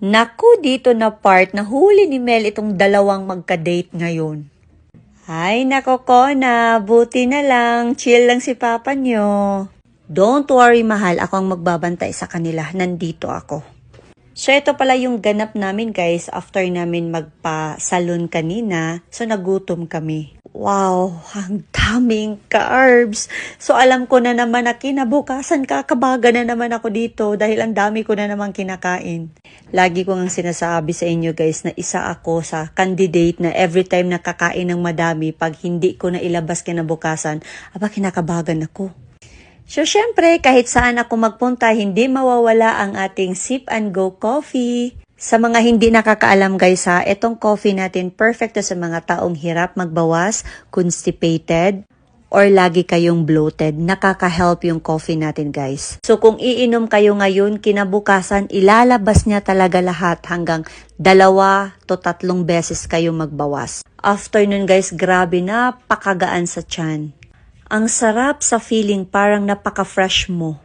Naku, dito na part na huli ni Mel itong dalawang magka-date ngayon. Ay, nako Kona, buti na lang, chill lang si papa nyo. Don't worry mahal, ako ang magbabantay sa kanila, nandito ako. So ito pala yung ganap namin guys, after namin magpa-salon kanina, so nagutom kami. Wow, ang daming carbs. So alam ko na naman na kinabukasan kakabaga na naman ako dito dahil ang dami ko na naman kinakain. Lagi ko ngang sinasabi sa inyo guys na isa ako sa candidate na every time nakakain ng madami, pag hindi ko na ilabas kinabukasan, kinakabagan ako. So syempre kahit saan ako magpunta, hindi mawawala ang ating sip and go coffee. Sa mga hindi nakakaalam guys itong coffee natin perfect sa mga taong hirap magbawas, constipated, or lagi kayong bloated. Nakaka-help yung coffee natin guys. So kung iinom kayo ngayon, kinabukasan ilalabas niya talaga lahat hanggang 2 to 3 beses kayo magbawas. After nun guys, grabe na pakagaan sa tiyan. Ang sarap sa feeling, parang napaka-fresh mo.